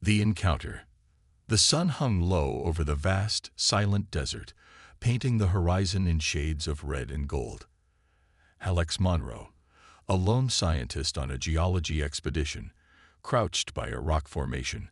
The encounter. The sun hung low over the vast, silent desert, painting the horizon in shades of red and gold. Alex Monroe, a lone scientist on a geology expedition, crouched by a rock formation,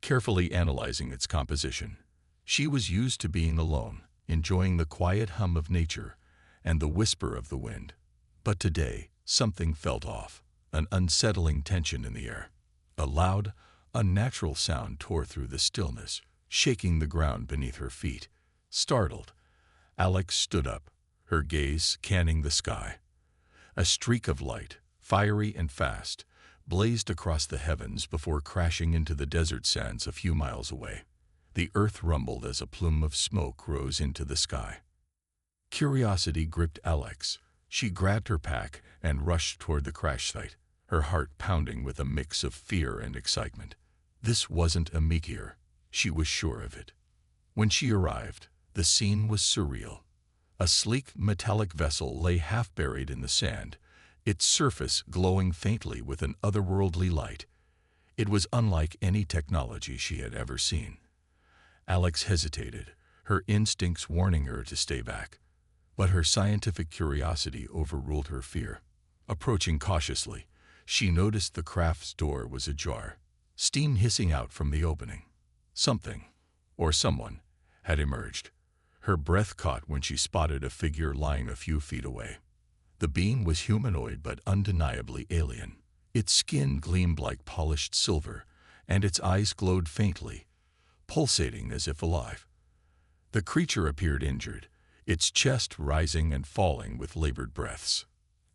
carefully analyzing its composition. She was used to being alone, enjoying the quiet hum of nature and the whisper of the wind. But today, something felt off, an unsettling tension in the air. A loud, unnatural sound tore through the stillness, shaking the ground beneath her feet. Startled, Alex stood up, her gaze scanning the sky. A streak of light, fiery and fast, blazed across the heavens before crashing into the desert sands a few miles away. The earth rumbled as a plume of smoke rose into the sky. Curiosity gripped Alex. She grabbed her pack and rushed toward the crash site, her heart pounding with a mix of fear and excitement. This wasn't a meteor. She was sure of it. When she arrived, the scene was surreal. A sleek, metallic vessel lay half-buried in the sand, its surface glowing faintly with an otherworldly light. It was unlike any technology she had ever seen. Alex hesitated, her instincts warning her to stay back. But her scientific curiosity overruled her fear. Approaching cautiously, she noticed the craft's door was ajar, steam hissing out from the opening. Something, or someone, had emerged. Her breath caught when she spotted a figure lying a few feet away. The being was humanoid but undeniably alien. Its skin gleamed like polished silver, and its eyes glowed faintly, pulsating as if alive. The creature appeared injured, its chest rising and falling with labored breaths.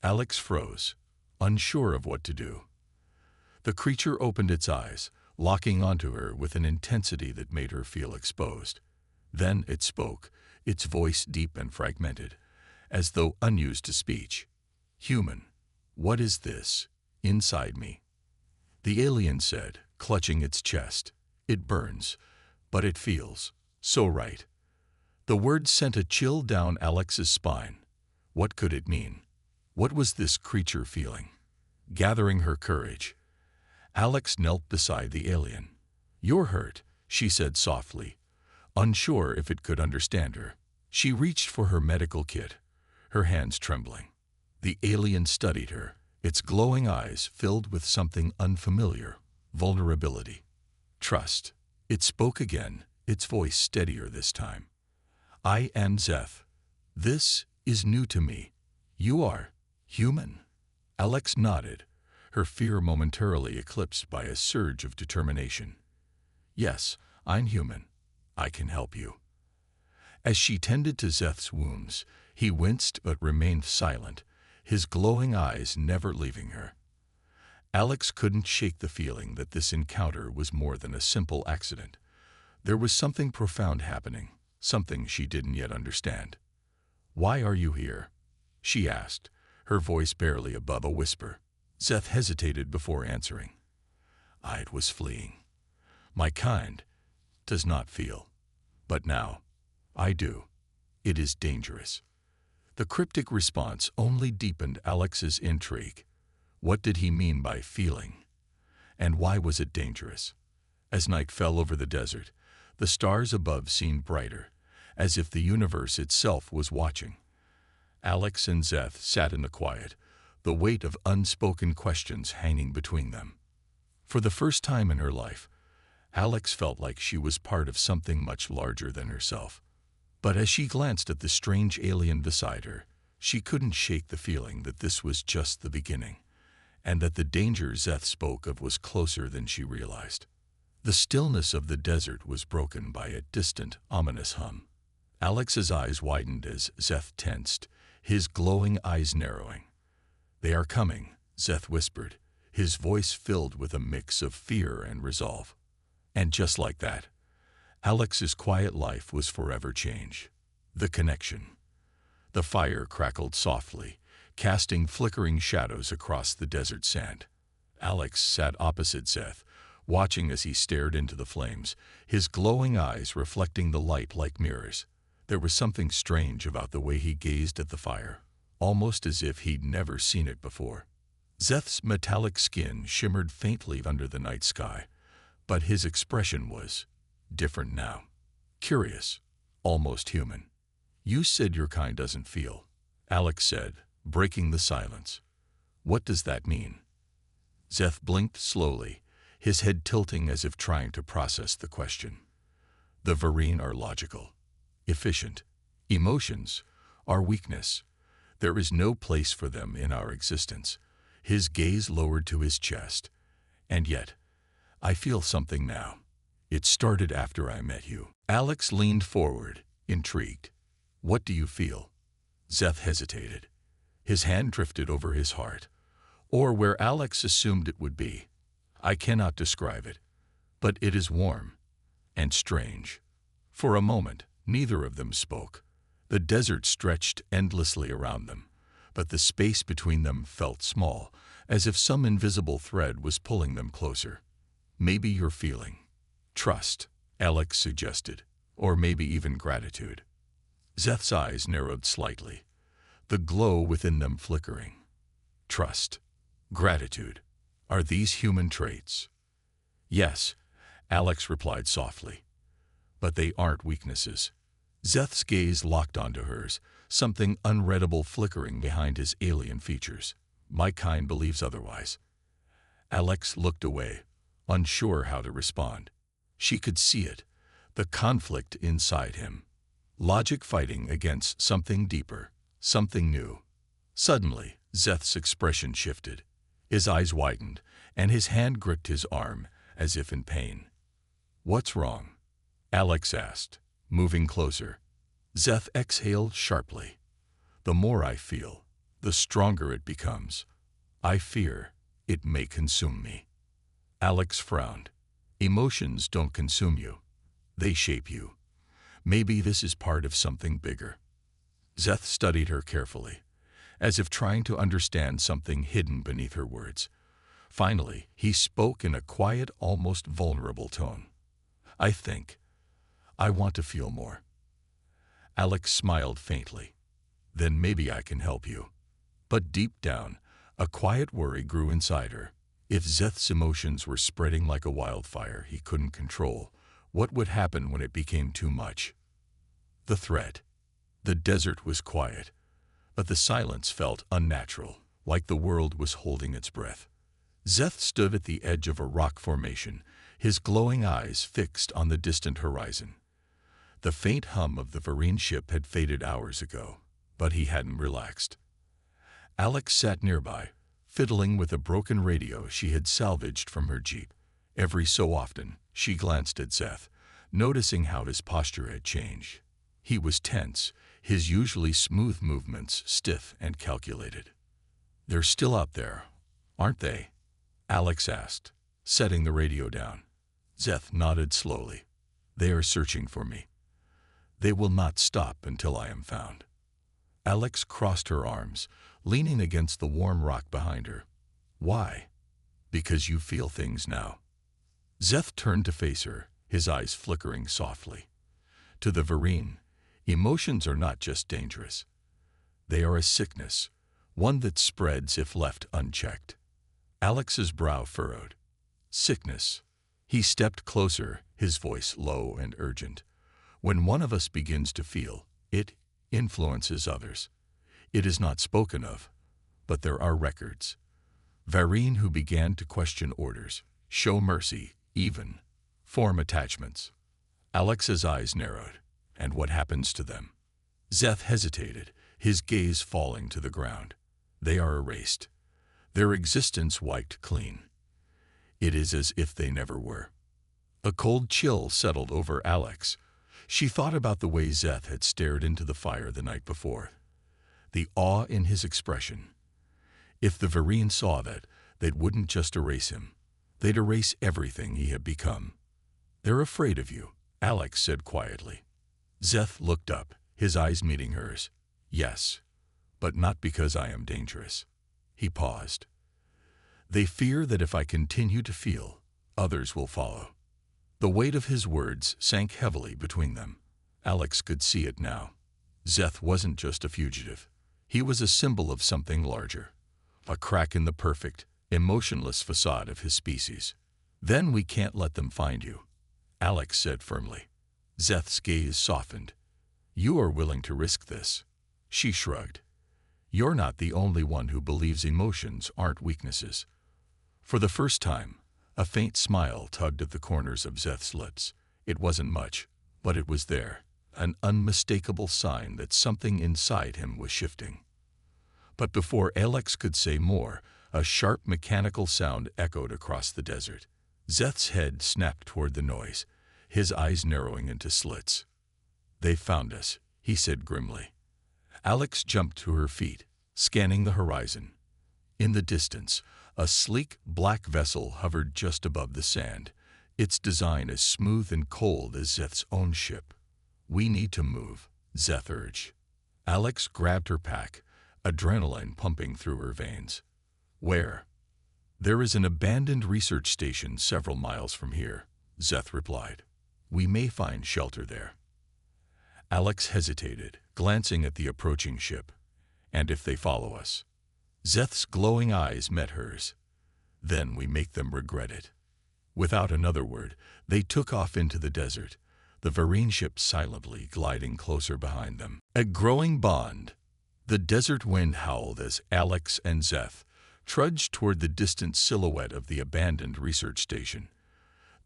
Alex froze, unsure of what to do. The creature opened its eyes, locking onto her with an intensity that made her feel exposed. Then it spoke, its voice deep and fragmented, as though unused to speech. "Human, what is this, inside me?" The alien said, clutching its chest. "It burns, but it feels so right." The words sent a chill down Alex's spine. What could it mean? What was this creature feeling? Gathering her courage, Alex knelt beside the alien. "You're hurt," she said softly, unsure if it could understand her. She reached for her medical kit, her hands trembling. The alien studied her, its glowing eyes filled with something unfamiliar: vulnerability, trust. It spoke again, its voice steadier this time. "I am Zeth. This is new to me. You are human?" Alex nodded, her fear momentarily eclipsed by a surge of determination. "Yes, I'm human. I can help you." As she tended to Zeth's wounds, he winced but remained silent, his glowing eyes never leaving her. Alex couldn't shake the feeling that this encounter was more than a simple accident. There was something profound happening, something she didn't yet understand. "Why are you here?" she asked, her voice barely above a whisper. Zeth hesitated before answering. "I was fleeing. My kind does not feel. But now, I do. It is dangerous." The cryptic response only deepened Alex's intrigue. What did he mean by feeling? And why was it dangerous? As night fell over the desert, the stars above seemed brighter, as if the universe itself was watching. Alex and Zeth sat in the quiet, the weight of unspoken questions hanging between them. For the first time in her life, Alex felt like she was part of something much larger than herself. But as she glanced at the strange alien beside her, she couldn't shake the feeling that this was just the beginning, and that the danger Zeth spoke of was closer than she realized. The stillness of the desert was broken by a distant, ominous hum. Alex's eyes widened as Zeth tensed, his glowing eyes narrowing. "They are coming," Zeth whispered, his voice filled with a mix of fear and resolve. And just like that, Alex's quiet life was forever changed. The connection. The fire crackled softly, casting flickering shadows across the desert sand. Alex sat opposite Zeth, watching as he stared into the flames, his glowing eyes reflecting the light like mirrors. There was something strange about the way he gazed at the fire, almost as if he'd never seen it before. Zeth's metallic skin shimmered faintly under the night sky, But his expression was different now. Curious, almost human. "You said your kind doesn't feel," Alex said, breaking the silence. "What does that mean?" Zeth blinked slowly, his head tilting as if trying to process the question. "The Varine are logical, efficient. Emotions are weakness. There is no place for them in our existence." His gaze lowered to his chest. "And yet, I feel something now. It started after I met you." Alex leaned forward, intrigued. "What do you feel?" Zeth hesitated. His hand drifted over his heart, or where Alex assumed it would be. "I cannot describe it, but it is warm and strange." For a moment, neither of them spoke. The desert stretched endlessly around them, but the space between them felt small, as if some invisible thread was pulling them closer. "Maybe you're feeling trust," Alex suggested, "or maybe even gratitude." Zeth's eyes narrowed slightly, the glow within them flickering. "Trust, gratitude, are these human traits?" "Yes," Alex replied softly, "but they aren't weaknesses." Zeth's gaze locked onto hers, something unreadable flickering behind his alien features. "My kind believes otherwise." Alex looked away, unsure how to respond. She could see it, the conflict inside him. Logic fighting against something deeper, something new. Suddenly, Zeth's expression shifted. His eyes widened, and his hand gripped his arm, as if in pain. "What's wrong?" Alex asked, moving closer. Zeth exhaled sharply. "The more I feel, the stronger it becomes. I fear it may consume me." Alex frowned. "Emotions don't consume you. They shape you. Maybe this is part of something bigger." Zeth studied her carefully, as if trying to understand something hidden beneath her words. Finally, he spoke in a quiet, almost vulnerable tone. I want to feel more." Alex smiled faintly. "Then maybe I can help you." But deep down, a quiet worry grew inside her. If Zeth's emotions were spreading like a wildfire he couldn't control, what would happen when it became too much? The threat. The desert was quiet, but the silence felt unnatural, like the world was holding its breath. Zeth stood at the edge of a rock formation, his glowing eyes fixed on the distant horizon. The faint hum of the Varine ship had faded hours ago, but he hadn't relaxed. Alex sat nearby, fiddling with a broken radio she had salvaged from her jeep. Every so often, she glanced at Zeth, noticing how his posture had changed. He was tense, his usually smooth movements stiff and calculated. "They're still out there, aren't they?" Alex asked, setting the radio down. Zeth nodded slowly. "They are searching for me. They will not stop until I am found." Alex crossed her arms, leaning against the warm rock behind her. "Why?" "Because you feel things now." Zeth turned to face her, his eyes flickering softly. "To the Varine, emotions are not just dangerous. They are a sickness, one that spreads if left unchecked." Alex's brow furrowed. "Sickness." He stepped closer, his voice low and urgent. "When one of us begins to feel, it influences others. It is not spoken of, but there are records. Varine who began to question orders, show mercy, even form attachments." Alex's eyes narrowed. "And what happens to them?" Zeth hesitated, his gaze falling to the ground. "They are erased, their existence wiped clean. It is as if they never were." A cold chill settled over Alex. She thought about the way Zeth had stared into the fire the night before. The awe in his expression. If the Varine saw that, they wouldn't just erase him. They'd erase everything he had become. "They're afraid of you," Alex said quietly. Zeth looked up, his eyes meeting hers. "Yes, but not because I am dangerous." He paused. "They fear that if I continue to feel, others will follow." The weight of his words sank heavily between them. Alex could see it now. Zeth wasn't just a fugitive. He was a symbol of something larger, a crack in the perfect, emotionless facade of his species. Then we can't let them find you, Alex said firmly. Zeth's gaze softened. You are willing to risk this. She shrugged. You're not the only one who believes emotions aren't weaknesses. For the first time, a faint smile tugged at the corners of Zeth's lips. It wasn't much, but it was there, an unmistakable sign that something inside him was shifting. But before Alex could say more, a sharp mechanical sound echoed across the desert. Zeth's head snapped toward the noise, his eyes narrowing into slits. They found us, he said grimly. Alex jumped to her feet, scanning the horizon. In the distance, a sleek black vessel hovered just above the sand, its design as smooth and cold as Zeth's own ship. We need to move, Zeth urged. Alex grabbed her pack, adrenaline pumping through her veins. Where? There is an abandoned research station several miles from here, Zeth replied. We may find shelter there. Alex hesitated, glancing at the approaching ship. And if they follow us? Zeth's glowing eyes met hers. Then we make them regret it. Without another word, they took off into the desert, the Varine ship silently gliding closer behind them. A growing bond. The desert wind howled as Alex and Zeth trudged toward the distant silhouette of the abandoned research station.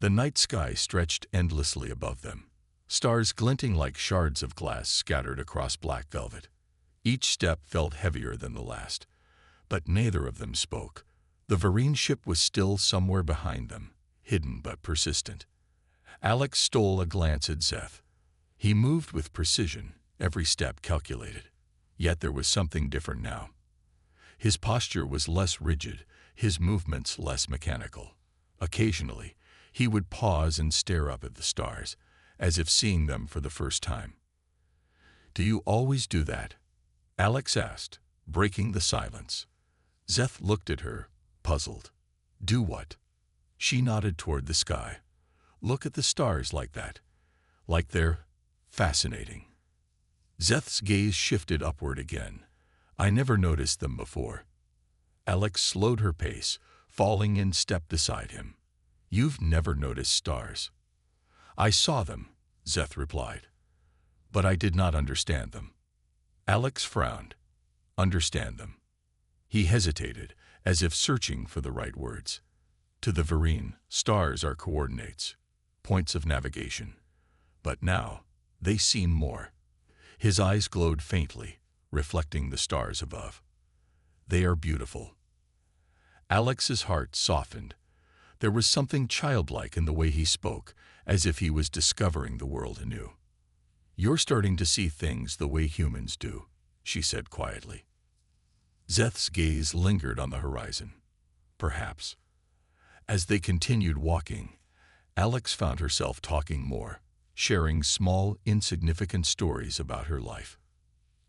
The night sky stretched endlessly above them, stars glinting like shards of glass scattered across black velvet. Each step felt heavier than the last, but neither of them spoke. The Varine ship was still somewhere behind them, hidden but persistent. Alex stole a glance at Zeth. He moved with precision, every step calculated. Yet there was something different now. His posture was less rigid, his movements less mechanical. Occasionally, he would pause and stare up at the stars, as if seeing them for the first time. Do you always do that? Alex asked, breaking the silence. Zeth looked at her, puzzled. Do what? She nodded toward the sky. Look at the stars like that. Like they're fascinating. Zeth's gaze shifted upward again. I never noticed them before. Alex slowed her pace, falling in step beside him. You've never noticed stars. I saw them, Zeth replied. But I did not understand them. Alex frowned. Understand them. He hesitated, as if searching for the right words. To the Varine, stars are coordinates, points of navigation. But now, they seem more. His eyes glowed faintly, reflecting the stars above. They are beautiful. Alex's heart softened. There was something childlike in the way he spoke, as if he was discovering the world anew. You're starting to see things the way humans do, she said quietly. Zeth's gaze lingered on the horizon. Perhaps. As they continued walking, Alex found herself talking more, sharing small, insignificant stories about her life.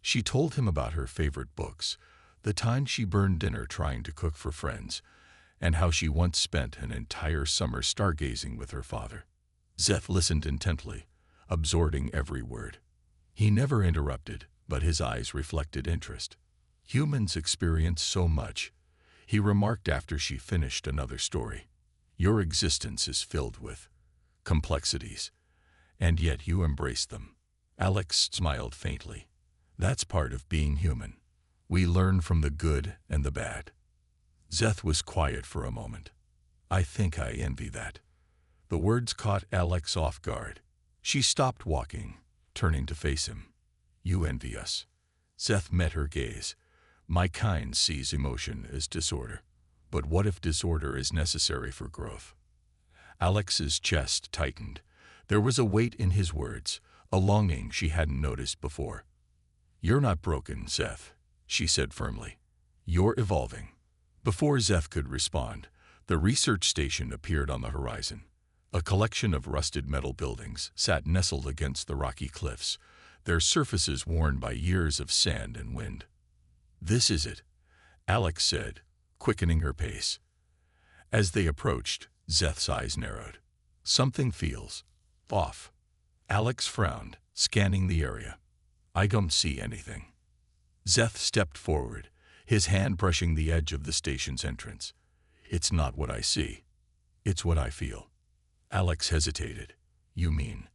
She told him about her favorite books, the time she burned dinner trying to cook for friends, and how she once spent an entire summer stargazing with her father. Zeth listened intently, absorbing every word. He never interrupted, but his eyes reflected interest. Humans experience so much, he remarked after she finished another story. Your existence is filled with complexities, and yet you embrace them. Alex smiled faintly. That's part of being human. We learn from the good and the bad. Zeth was quiet for a moment. I think I envy that. The words caught Alex off guard. She stopped walking, turning to face him. You envy us. Zeth met her gaze. My kind sees emotion as disorder. But what if disorder is necessary for growth? Alex's chest tightened. There was a weight in his words, a longing she hadn't noticed before. You're not broken, Zeth, she said firmly. You're evolving. Before Zeth could respond, the research station appeared on the horizon. A collection of rusted metal buildings sat nestled against the rocky cliffs, their surfaces worn by years of sand and wind. This is it, Alex said, quickening her pace. As they approached, Zeth's eyes narrowed. Something feels off. Alex frowned, scanning the area. I don't see anything. Zeth stepped forward, his hand brushing the edge of the station's entrance. It's not what I see. It's what I feel. Alex hesitated. You mean?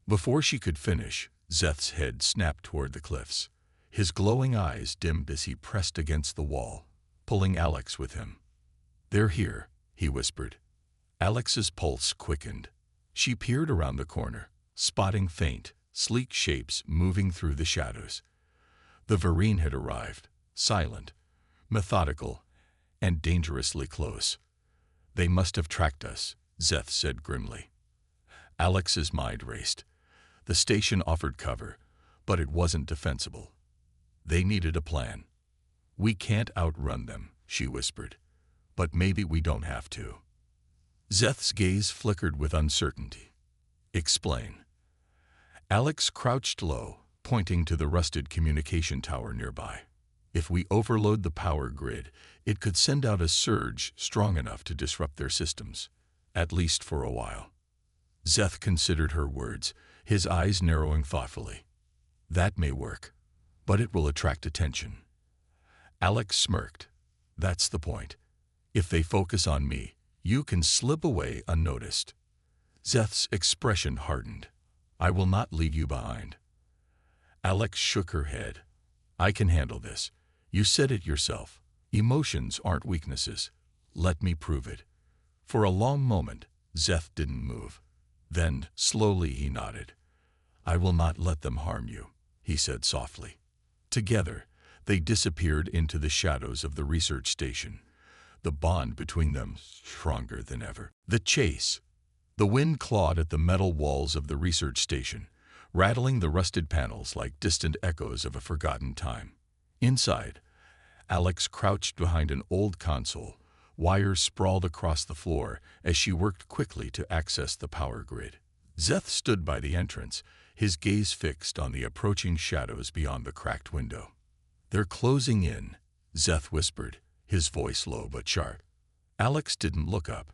Before she could finish, Zeth's head snapped toward the cliffs. His glowing eyes dimmed as he pressed against the wall, pulling Alex with him. They're here, he whispered. Alex's pulse quickened. She peered around the corner, spotting faint, sleek shapes moving through the shadows. The Varine had arrived, silent, methodical, and dangerously close. They must have tracked us, Zeth said grimly. Alex's mind raced. The station offered cover, but it wasn't defensible. They needed a plan. We can't outrun them, she whispered. But maybe we don't have to. Zeth's gaze flickered with uncertainty. Explain. Alex crouched low, pointing to the rusted communication tower nearby. If we overload the power grid, it could send out a surge strong enough to disrupt their systems, at least for a while. Zeth considered her words, his eyes narrowing thoughtfully. That may work, but it will attract attention. Alex smirked. That's the point. If they focus on me, you can slip away unnoticed. Zeth's expression hardened. I will not leave you behind. Alex shook her head. I can handle this. You said it yourself. Emotions aren't weaknesses. Let me prove it. For a long moment, Zeth didn't move. Then, slowly, he nodded. I will not let them harm you, he said softly. Together, they disappeared into the shadows of the research station. The bond between them stronger than ever. The chase. The wind clawed at the metal walls of the research station, rattling the rusted panels like distant echoes of a forgotten time. Inside, Alex crouched behind an old console. Wires sprawled across the floor as she worked quickly to access the power grid. Zeth stood by the entrance, his gaze fixed on the approaching shadows beyond the cracked window. They're closing in, Zeth whispered, his voice low but sharp. Alex didn't look up.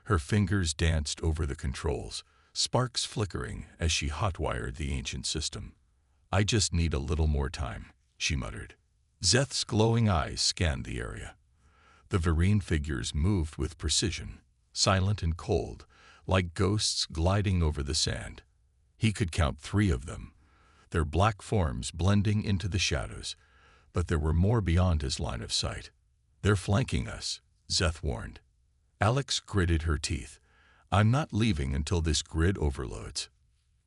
Her fingers danced over the controls, sparks flickering as she hotwired the ancient system. I just need a little more time, she muttered. Zeth's glowing eyes scanned the area. The Varine figures moved with precision, silent and cold, like ghosts gliding over the sand. He could count 3 of them, their black forms blending into the shadows, but there were more beyond his line of sight. They're flanking us, Zeth warned. Alex gritted her teeth. I'm not leaving until this grid overloads.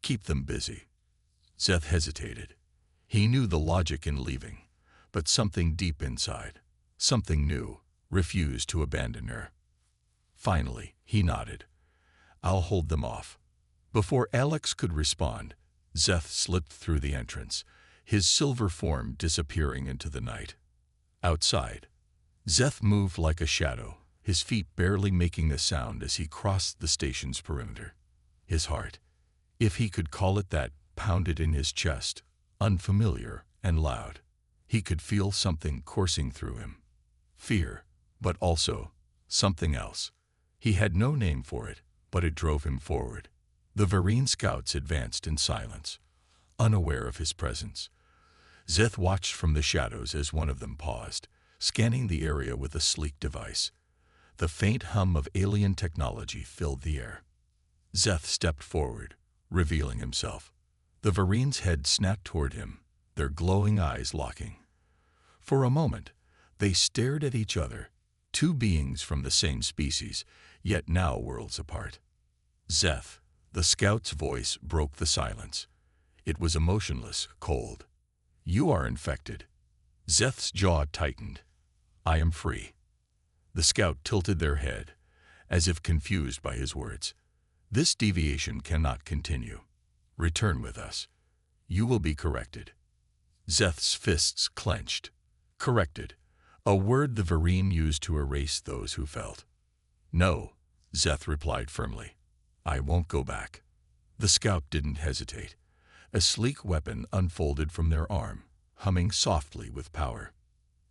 Keep them busy. Zeth hesitated. He knew the logic in leaving, but something deep inside, something new, refused to abandon her. Finally, he nodded. I'll hold them off. Before Alex could respond, Zeth slipped through the entrance, his silver form disappearing into the night. Outside, Zeth moved like a shadow, his feet barely making a sound as he crossed the station's perimeter. His heart, if he could call it that, pounded in his chest, unfamiliar and loud. He could feel something coursing through him. Fear, but also something else. He had no name for it, but it drove him forward. The Varine scouts advanced in silence, unaware of his presence. Zeth watched from the shadows as one of them paused, scanning the area with a sleek device. The faint hum of alien technology filled the air. Zeth stepped forward, revealing himself. The Varine's head snapped toward him, their glowing eyes locking. For a moment, they stared at each other, 2 beings from the same species, yet now worlds apart. Zeth, the scout's voice broke the silence. It was emotionless, cold. You are infected. Zeth's jaw tightened. I am free. The scout tilted their head, as if confused by his words. This deviation cannot continue. Return with us. You will be corrected. Zeth's fists clenched. Corrected, a word the Varine used to erase those who felt. No, Zeth replied firmly. I won't go back. The scout didn't hesitate. A sleek weapon unfolded from their arm, humming softly with power.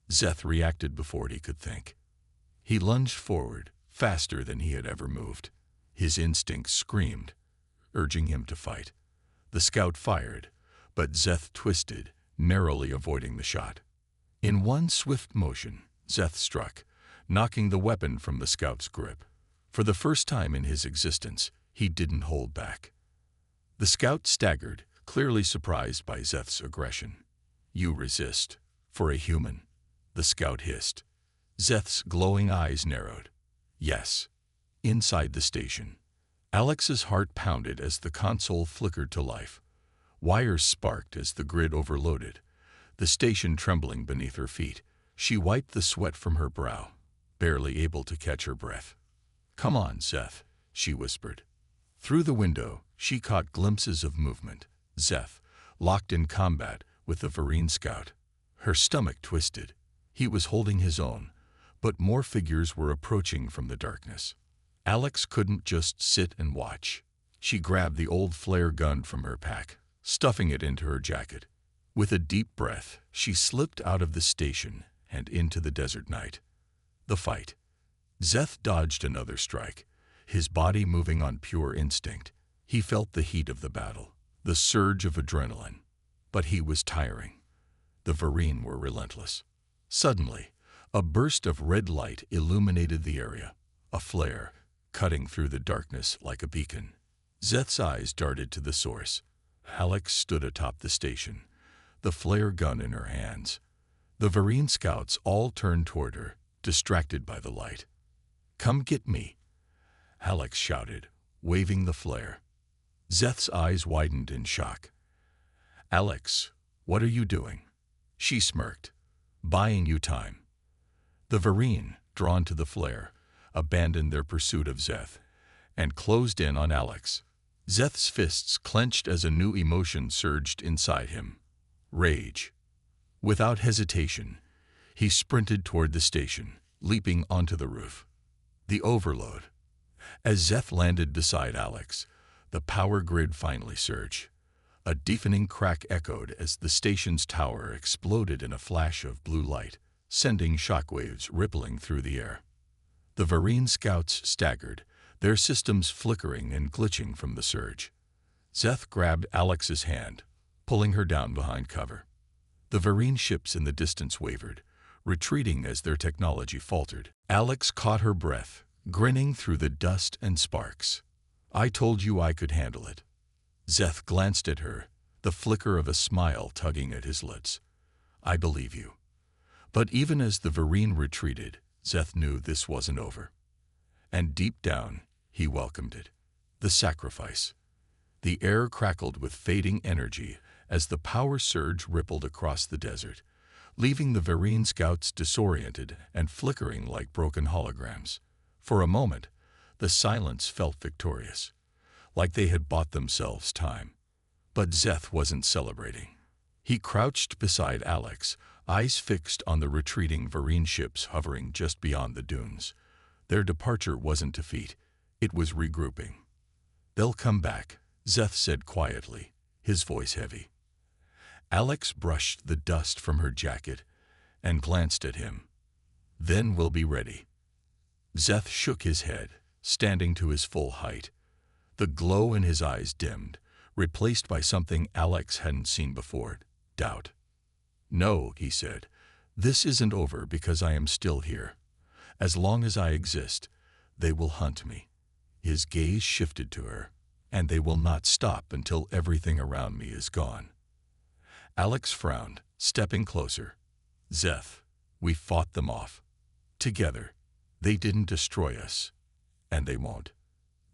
Zeth reacted before he could think. He lunged forward, faster than he had ever moved. His instincts screamed, urging him to fight. The scout fired, but Zeth twisted, narrowly avoiding the shot. In one swift motion, Zeth struck, knocking the weapon from the scout's grip. For the first time in his existence, he didn't hold back. The scout staggered, clearly surprised by Zeth's aggression. "You resist. For a human," the scout hissed. Zeth's glowing eyes narrowed. "Yes." Inside the station, Alex's heart pounded as the console flickered to life. Wires sparked as the grid overloaded, the station trembling beneath her feet. She wiped the sweat from her brow, barely able to catch her breath. "Come on, Zeth," she whispered. Through the window, she caught glimpses of movement. Zeth, locked in combat with the Varine scout. Her stomach twisted. He was holding his own, but more figures were approaching from the darkness. Alex couldn't just sit and watch. She grabbed the old flare gun from her pack, stuffing it into her jacket. With a deep breath, she slipped out of the station and into the desert night. The fight. Zeth dodged another strike, his body moving on pure instinct. He felt the heat of the battle, the surge of adrenaline. But he was tiring. The Varine were relentless. Suddenly, a burst of red light illuminated the area, a flare, cutting through the darkness like a beacon. Zeth's eyes darted to the source. Alex stood atop the station, the flare gun in her hands. The Varine scouts all turned toward her, distracted by the light. "Come get me," Alex shouted, waving the flare. Zeth's eyes widened in shock. "Alex, what are you doing?" She smirked. "Buying you time." The Varine, drawn to the flare, abandoned their pursuit of Zeth and closed in on Alex. Zeth's fists clenched as a new emotion surged inside him. Rage. Without hesitation, he sprinted toward the station, leaping onto the roof. The overload. As Zeth landed beside Alex, the power grid finally surged. A deafening crack echoed as the station's tower exploded in a flash of blue light, sending shockwaves rippling through the air. The Varine scouts staggered, their systems flickering and glitching from the surge. Zeth grabbed Alex's hand, pulling her down behind cover. The Varine ships in the distance wavered, retreating as their technology faltered. Alex caught her breath, grinning through the dust and sparks. "I told you I could handle it." Zeth glanced at her, the flicker of a smile tugging at his lips. "I believe you." But even as the Varine retreated, Zeth knew this wasn't over. And deep down, he welcomed it. The sacrifice. The air crackled with fading energy as the power surge rippled across the desert, leaving the Varine scouts disoriented and flickering like broken holograms. For a moment, the silence felt victorious, like they had bought themselves time. But Zeth wasn't celebrating. He crouched beside Alex, eyes fixed on the retreating Varine ships hovering just beyond the dunes. Their departure wasn't defeat, it was regrouping. "They'll come back," Zeth said quietly, his voice heavy. Alex brushed the dust from her jacket and glanced at him. "Then we'll be ready." Zeth shook his head, standing to his full height. The glow in his eyes dimmed, replaced by something Alex hadn't seen before: doubt. "No," he said, "this isn't over because I am still here. As long as I exist, they will hunt me." His gaze shifted to her. "And they will not stop until everything around me is gone." Alex frowned, stepping closer. "Zeth, we fought them off. Together. They didn't destroy us. And they won't."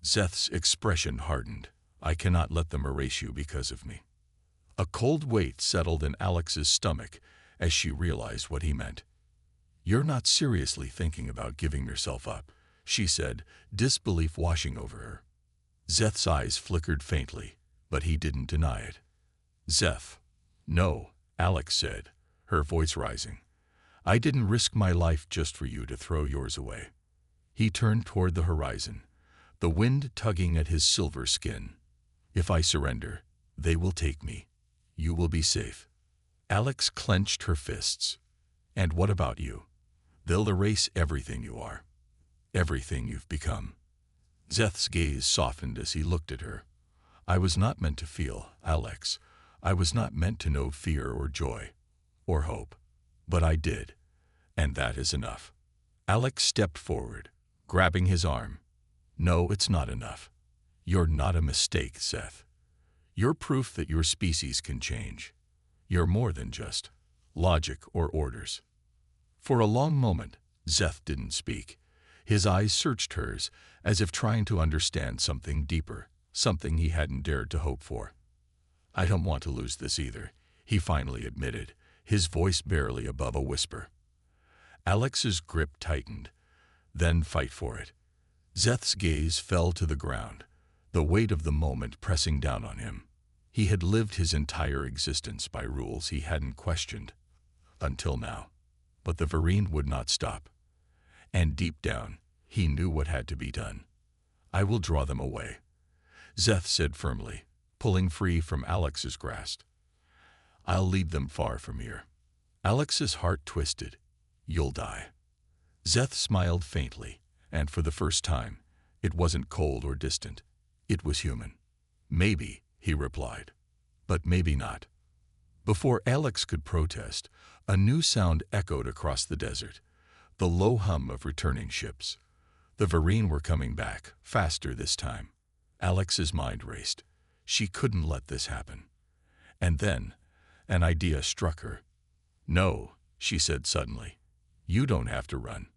Zeth's expression hardened. "I cannot let them erase you because of me." A cold weight settled in Alex's stomach as she realized what he meant. "You're not seriously thinking about giving yourself up," she said, disbelief washing over her. Zeth's eyes flickered faintly, but he didn't deny it. "Zeth." "No," Alex said, her voice rising. "I didn't risk my life just for you to throw yours away." He turned toward the horizon, the wind tugging at his silver skin. "If I surrender, they will take me. You will be safe." Alex clenched her fists. "And what about you? They'll erase everything you are, everything you've become." Zeth's gaze softened as he looked at her. "I was not meant to feel, Alex. I was not meant to know fear or joy, or hope. But I did, and that is enough." Alex stepped forward, grabbing his arm. No, it's not enough. You're not a mistake, Seth. You're proof that your species can change. You're more than just logic or orders. For a long moment, Zeth didn't speak. His eyes searched hers, as if trying to understand something deeper, something he hadn't dared to hope for. I don't want to lose this either, he finally admitted, his voice barely above a whisper. Alex's grip tightened. Then fight for it. Zeth's gaze fell to the ground, the weight of the moment pressing down on him. He had lived his entire existence by rules he hadn't questioned. Until now. But the Varine would not stop. And deep down, he knew what had to be done. I will draw them away, Zeth said firmly, pulling free from Alex's grasp. I'll lead them far from here. Alex's heart twisted. You'll die. Zeth smiled faintly, and for the first time, it wasn't cold or distant. It was human. Maybe, he replied. But maybe not. Before Alex could protest, a new sound echoed across the desert, the low hum of returning ships. The Varine were coming back, faster this time. Alex's mind raced. She couldn't let this happen. And then, an idea struck her. No, she said suddenly. You don't have to run.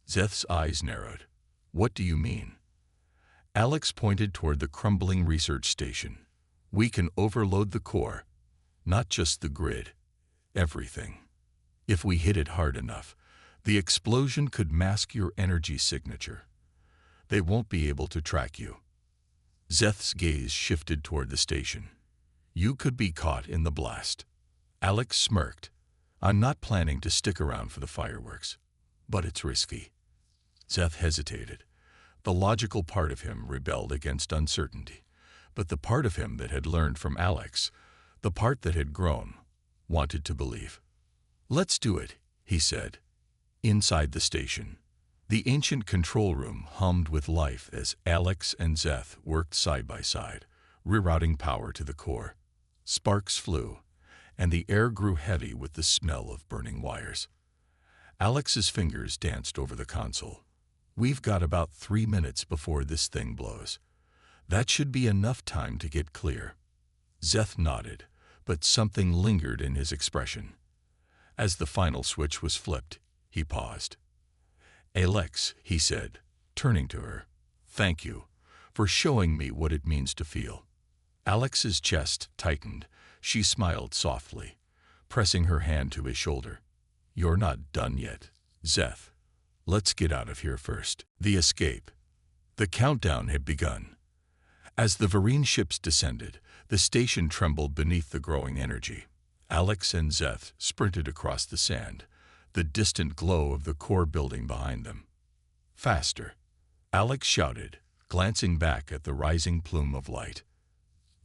Zeth's eyes narrowed. What do you mean? Alex pointed toward the crumbling research station. We can overload the core, not just the grid, everything. If we hit it hard enough, the explosion could mask your energy signature. They won't be able to track you. Zeth's gaze shifted toward the station. You could be caught in the blast. Alex smirked. I'm not planning to stick around for the fireworks, but it's risky. Zeth hesitated. The logical part of him rebelled against uncertainty, but the part of him that had learned from Alex, the part that had grown, wanted to believe. Let's do it, he said. Inside the station, the ancient control room hummed with life as Alex and Zeth worked side by side, rerouting power to the core. Sparks flew, and the air grew heavy with the smell of burning wires. Alex's fingers danced over the console. We've got about 3 minutes before this thing blows. That should be enough time to get clear. Zeth nodded, but something lingered in his expression. As the final switch was flipped, he paused. Alex, he said, turning to her, thank you for showing me what it means to feel. Alex's chest tightened. She smiled softly, pressing her hand to his shoulder. You're not done yet, Zeth. Let's get out of here first. The escape. The countdown had begun. As the Varine ships descended, the station trembled beneath the growing energy. Alex and Zeth sprinted across the sand, the distant glow of the core building behind them. Faster, Alex shouted, glancing back at the rising plume of light.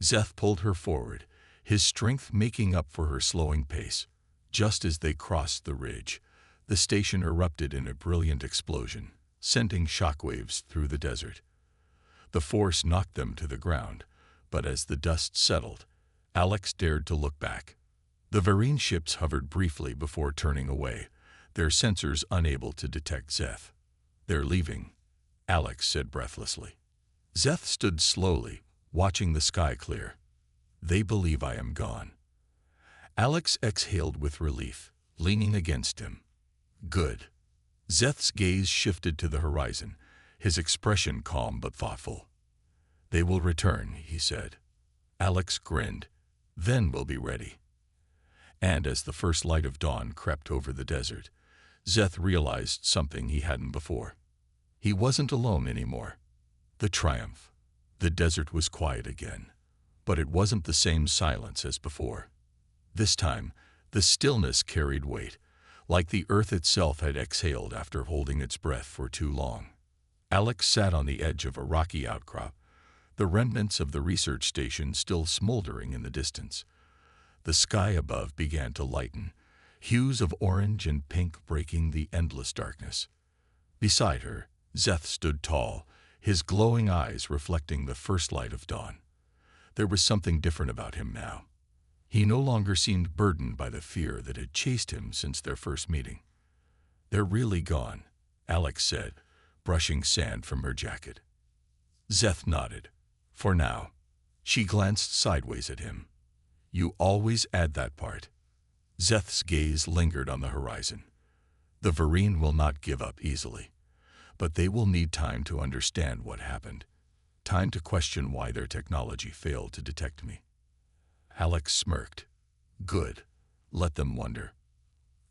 Zeth pulled her forward, his strength making up for her slowing pace. Just as they crossed the ridge, the station erupted in a brilliant explosion, sending shockwaves through the desert. The force knocked them to the ground, but as the dust settled, Alex dared to look back. The Varine ships hovered briefly before turning away, their sensors unable to detect Zeth. They're leaving, Alex said breathlessly. Zeth stood slowly, watching the sky clear. They believe I am gone. Alex exhaled with relief, leaning against him. Good. Zeth's gaze shifted to the horizon, his expression calm but thoughtful. They will return, he said. Alex grinned. Then we'll be ready. And as the first light of dawn crept over the desert, Zeth realized something he hadn't before. He wasn't alone anymore. The triumph. The desert was quiet again, but it wasn't the same silence as before. This time, the stillness carried weight, like the earth itself had exhaled after holding its breath for too long. Alex sat on the edge of a rocky outcrop, the remnants of the research station still smoldering in the distance. The sky above began to lighten, hues of orange and pink breaking the endless darkness. Beside her, Zeth stood tall, his glowing eyes reflecting the first light of dawn. There was something different about him now. He no longer seemed burdened by the fear that had chased him since their first meeting. They're really gone, Alex said, brushing sand from her jacket. Zeth nodded. For now. She glanced sideways at him. You always add that part. Zeth's gaze lingered on the horizon. The Vereen will not give up easily, but they will need time to understand what happened. Time to question why their technology failed to detect me. Alex smirked. Good. Let them wonder.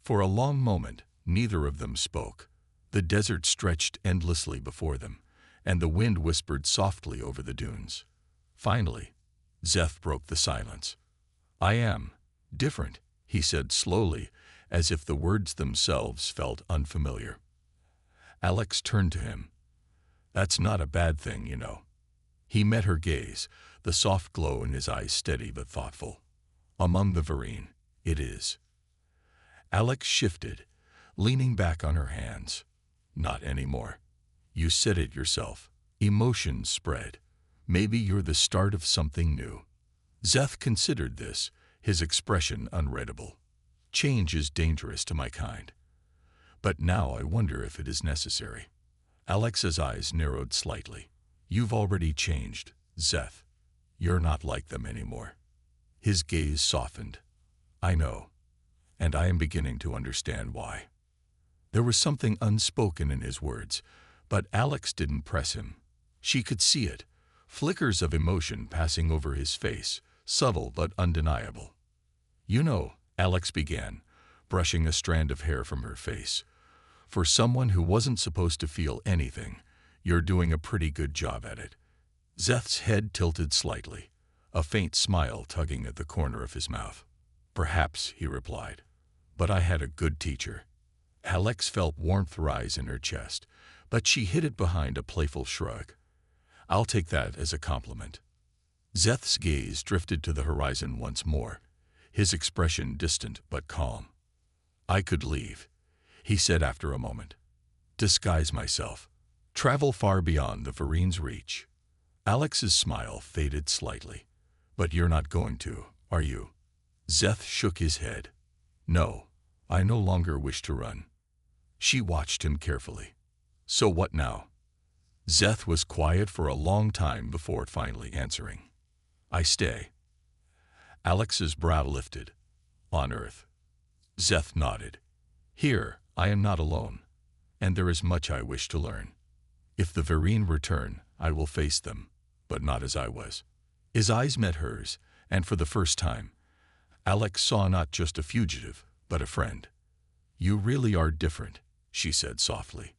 For a long moment, neither of them spoke. The desert stretched endlessly before them, and the wind whispered softly over the dunes. Finally, Zeth broke the silence. I am different, he said slowly, as if the words themselves felt unfamiliar. Alex turned to him. That's not a bad thing, you know. He met her gaze, the soft glow in his eyes steady but thoughtful. Among the Vereen, it is. Alex shifted, leaning back on her hands. Not anymore. You said it yourself. Emotions spread. Maybe you're the start of something new. Zeth considered this, his expression unreadable. Change is dangerous to my kind. But now I wonder if it is necessary. Alex's eyes narrowed slightly. You've already changed, Zeth. You're not like them anymore. His gaze softened. I know, and I am beginning to understand why. There was something unspoken in his words, but Alex didn't press him. She could see it, flickers of emotion passing over his face, subtle but undeniable. You know, Alex began, brushing a strand of hair from her face. For someone who wasn't supposed to feel anything, you're doing a pretty good job at it. Zeth's head tilted slightly, a faint smile tugging at the corner of his mouth. Perhaps, he replied, but I had a good teacher. Alex felt warmth rise in her chest, but she hid it behind a playful shrug. I'll take that as a compliment. Zeth's gaze drifted to the horizon once more, his expression distant but calm. I could leave, he said after a moment. Disguise myself. Travel far beyond the Vereen's reach. Alex's smile faded slightly. But you're not going to, are you? Zeth shook his head. No, I no longer wish to run. She watched him carefully. So what now? Zeth was quiet for a long time before finally answering. I stay. Alex's brow lifted. On Earth. Zeth nodded. Here, I am not alone, and there is much I wish to learn. If the Vereen return, I will face them, but not as I was. His eyes met hers, and for the first time, Alex saw not just a fugitive, but a friend. You really are different, she said softly.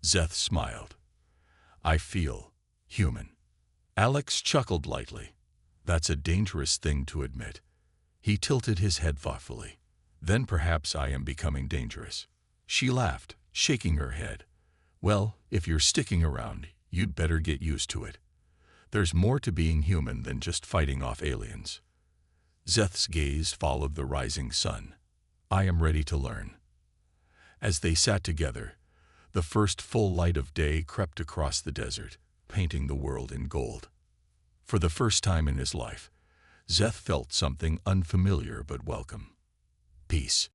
Zeth smiled. I feel human. Alex chuckled lightly. That's a dangerous thing to admit. He tilted his head thoughtfully. Then perhaps I am becoming dangerous. She laughed, shaking her head. Well, if you're sticking around, you'd better get used to it. There's more to being human than just fighting off aliens. Zeth's gaze followed the rising sun. I am ready to learn. As they sat together, the first full light of day crept across the desert, painting the world in gold. For the first time in his life, Zeth felt something unfamiliar but welcome. Peace.